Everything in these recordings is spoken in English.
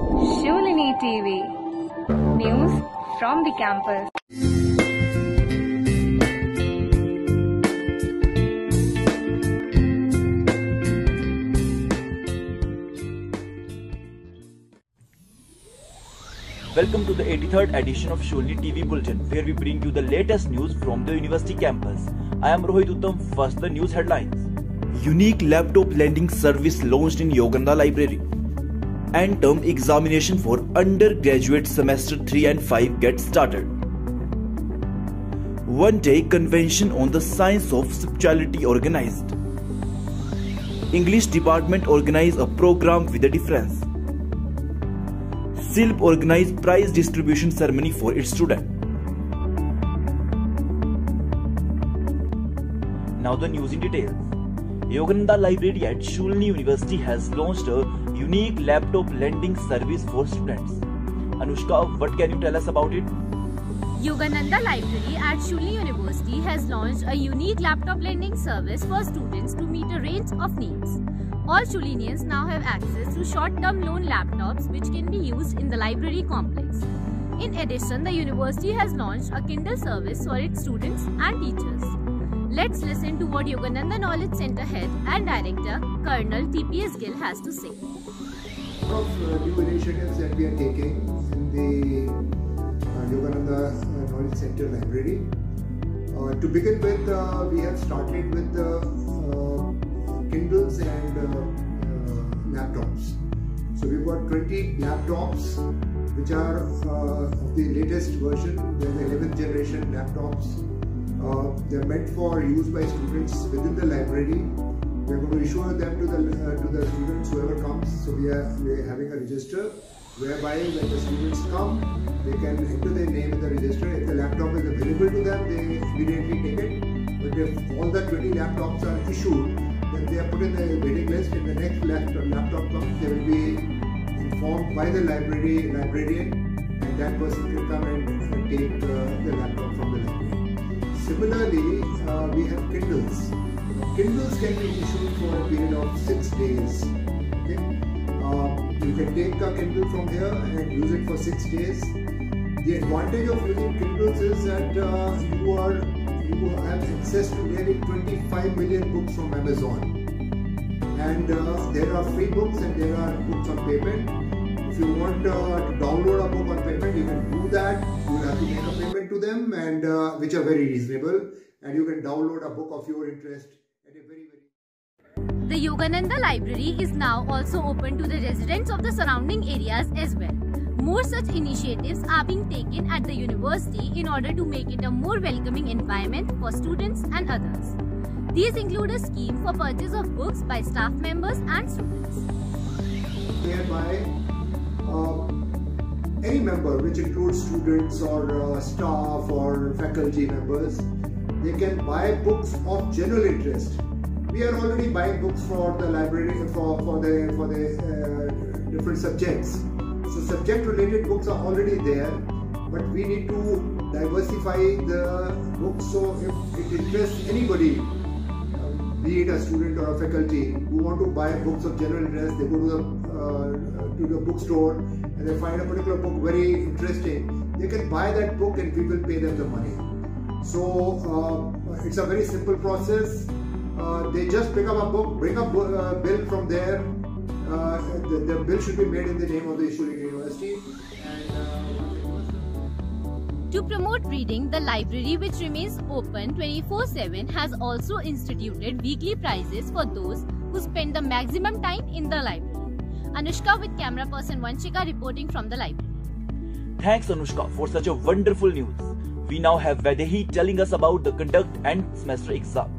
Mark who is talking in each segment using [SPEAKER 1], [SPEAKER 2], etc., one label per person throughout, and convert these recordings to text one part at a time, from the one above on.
[SPEAKER 1] Shulini TV. News from the campus.
[SPEAKER 2] Welcome to the 83rd edition of Shulini TV Bulletin, where we bring you the latest news from the university campus. I am Rohit Uttam. First, the news headlines. Unique laptop lending service launched in Yogananda Library. End term examination for undergraduate semester 3 and 5 gets started. One-day convention on the science of spirituality organized. English department organized a program with a difference. SILP organized prize distribution ceremony for its students. Now the news in details. Yogananda Library at Shulini University has launched a unique laptop lending service for students. Anushka, what can you tell us about it?
[SPEAKER 3] Yogananda Library at Shulini University has launched a unique laptop lending service for students to meet a range of needs. All Shulinians now have access to short-term loan laptops which can be used in the library complex. In addition, the university has launched a Kindle service for its students and teachers. Let's listen to what Yogananda Knowledge Center Head and Director Colonel TPS Gill has to say.
[SPEAKER 4] New initiatives that we are taking in the Yogananda Knowledge Center Library. To begin with, we have started with Kindles and laptops. So we've got 20 laptops which are of the latest version. They're the 11th generation laptops. They're meant for use by students within the library. We're going to issue them to the students whoever comes. So we are having a register whereby when the students come, they can enter their name in the register. If the laptop is available to them, they immediately take it. But if all the 20 laptops are issued, then they are put in the waiting list. If the next laptop comes, they will be informed by the librarian, and that person can come and take the laptop from the library. Similarly, we have Kindles. Kindles can be issued for a period of 6 days. Okay? You can take a Kindle from here and use it for 6 days. The advantage of using Kindles is that you have access to nearly 25 million books from Amazon. And there are free books and there are books on payment. If you want to download a book on payment, you can do that. You will have to make a payment to them, and which are very reasonable. And you can download a book of your interest at a very
[SPEAKER 3] The Yogananda Library is now also open to the residents of the surrounding areas as well. More such initiatives are being taken at the university in order to make it a more welcoming environment for students and others. These include a scheme for purchase of books by staff members and students.
[SPEAKER 4] Thereby, any member, which includes students or staff or faculty members, they can buy books of general interest. We are already buying books for the library for the different subjects. So subject-related books are already there, but we need to diversify the books. So if it interests anybody, be it a student or a faculty who want to buy books of general interest, they go to the bookstore and they find a particular book very interesting. They can buy that book and we will pay them the money. So it's a very simple process. They just pick up a book, bring a bill from there. The bill should be made in the name of the issuing university.
[SPEAKER 3] To promote reading, the library, which remains open 24/7, has also instituted weekly prizes for those who spend the maximum time in the library. Anushka with camera person Vanshika reporting from the library.
[SPEAKER 2] Thanks Anushka for such a wonderful news. We now have Vaidehi telling us about the conduct and semester exam.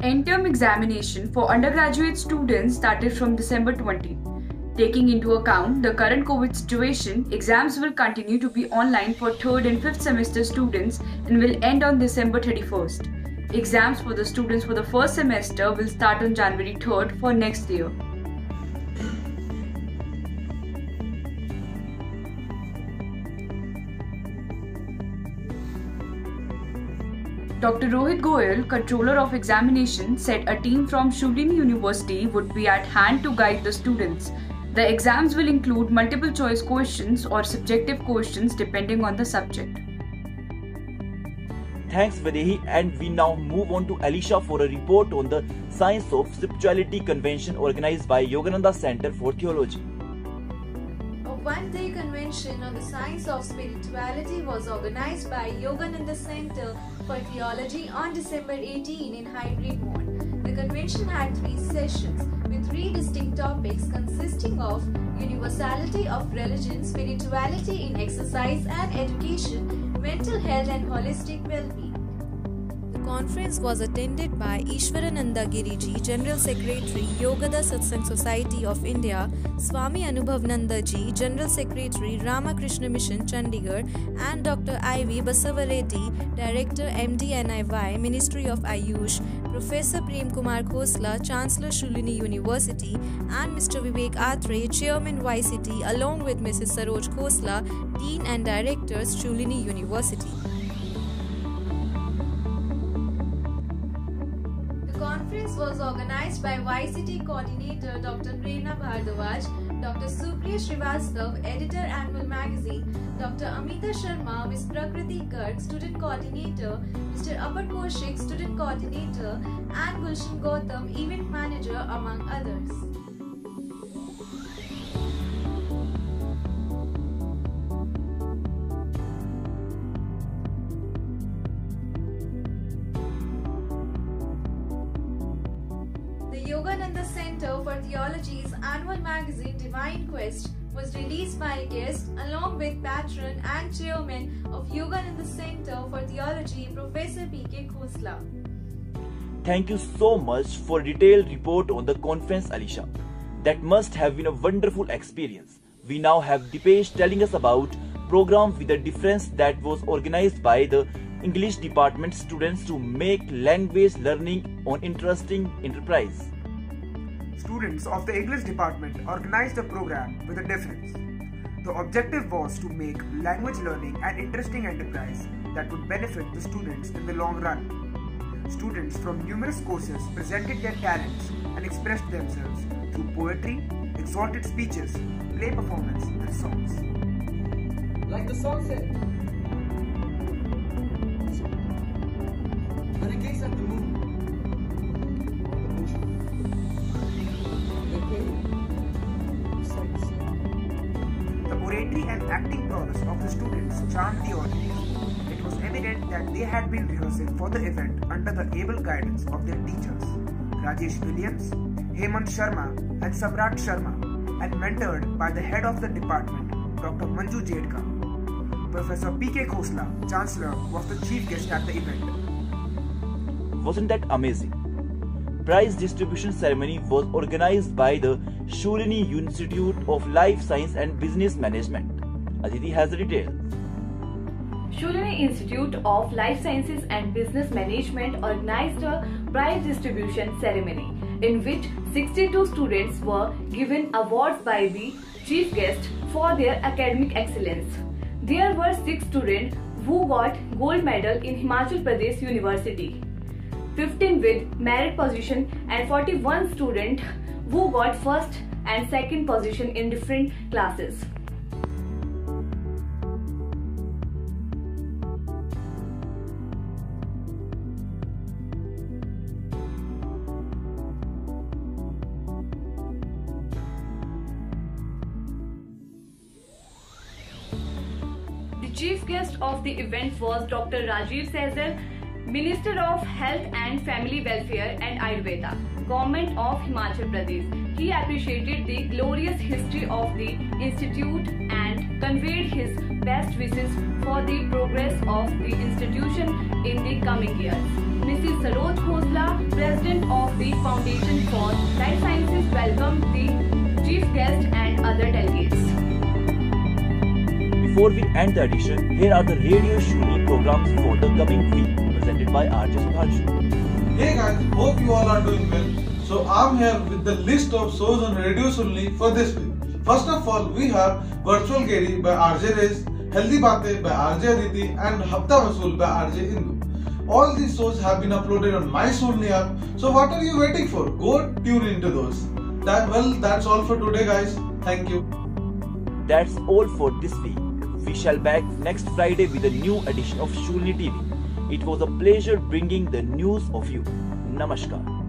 [SPEAKER 5] End-term examination for undergraduate students started from December 20. Taking into account the current COVID situation, exams will continue to be online for 3rd and 5th semester students and will end on December 31st. Exams for the students for the first semester will start on January 3rd for next year. Dr. Rohit Goyal, Controller of Examination, said a team from Shulini University would be at hand to guide the students. The exams will include multiple choice questions or subjective questions depending on the subject.
[SPEAKER 2] Thanks Vadehi, and we now move on to Alisha for a report on the Science of Spirituality convention organized by Yogananda Center for Theology.
[SPEAKER 6] A one-day convention on the science of spirituality was organized by Yogananda Center for Theology on December 18 in hybrid mode. The convention had 3 sessions with 3 distinct topics consisting of universality of religion, spirituality in exercise and education, mental health and holistic well-being. The conference was attended by Ishwarananda Giriji, General Secretary, Yogada Satsang Society of India, Swami Anubhavananda Ji, General Secretary, Ramakrishna Mission, Chandigarh, and Dr. I.V. Basavareddy, Director, MD&IY, Ministry of Ayush, Professor Prem Kumar Khosla, Chancellor, Shulini University, and Mr. Vivek Atre, Chairman, YCT, along with Mrs. Saroj Khosla, Dean and Directors, Shulini University. The conference was organized by YCT Coordinator Dr. Prerna Bhardwaj, Dr. Supriya Srivastav, Editor, Annual Magazine, Dr. Amita Sharma, Ms. Prakriti Garg, Student Coordinator, Mr. Apar Kaushik, Student Coordinator, and Gulshan Gautam, Event Manager, among others. The Yogananda Center for Theology's annual magazine Divine Quest was released by a guest along with patron and chairman of Yogananda Center for Theology, Professor P.K. Khosla.
[SPEAKER 2] Thank you so much for a detailed report on the conference, Alisha. That must have been a wonderful experience. We now have Dipesh telling us about program with a difference that was organized by the English department students to make language learning an interesting enterprise.
[SPEAKER 7] Students of the English department organized a program with a difference. The objective was to make language learning an interesting enterprise that would benefit the students in the long run. Students from numerous courses presented their talents and expressed themselves through poetry, exalted speeches, play performance, and songs.
[SPEAKER 8] Like the song said, when I gaze at the moon or the ocean, they play beside the sea.
[SPEAKER 7] The oratory and acting prowess of the students charmed the audience. It was evident that they had been rehearsing for the event under the able guidance of their teachers, Rajesh Williams, Hemant Sharma, and Samrat Sharma, and mentored by the head of the department, Dr. Manju Jedka. Professor P.K. Khosla, Chancellor, was the chief guest at the event.
[SPEAKER 2] Wasn't that amazing? Prize distribution ceremony was organized by the Shulini Institute of Life Science and Business Management. Aditi has the details.
[SPEAKER 9] Shulini Institute of Life Sciences and Business Management organized a prize distribution ceremony in which 62 students were given awards by the chief guest for their academic excellence. There were 6 students who got gold medal in Himachal Pradesh University, 15 with merit position, and 41 students who got first and second position in different classes. The chief guest of the event was Dr. Rajiv Sehgal, Minister of Health and Family Welfare and Ayurveda, Government of Himachal Pradesh. He appreciated the glorious history of the institute and conveyed his best wishes for the progress of the institution in the coming years. Mrs. Saroj Khosla, President of the Foundation for Life Sciences, welcomed the chief guest and other delegates.
[SPEAKER 2] Before we end the edition, here are the Radio Shulini programs for the coming week, presented by RJ Sudhanshu.
[SPEAKER 10] Hey guys, hope you all are doing well. So I'm here with the list of shows on Radio Shulini for this week. First of all, we have Virtual Gary by RJ Rez, Healthy Baate by RJ Aditi, and Hafta Vasool by RJ Indu. All these shows have been uploaded on My Shulini app. So what are you waiting for? Go tune into those. That's all for today, guys. Thank you.
[SPEAKER 2] That's all for this week. We shall back next Friday with a new edition of Shulni TV. It was a pleasure bringing the news of you. Namaskar.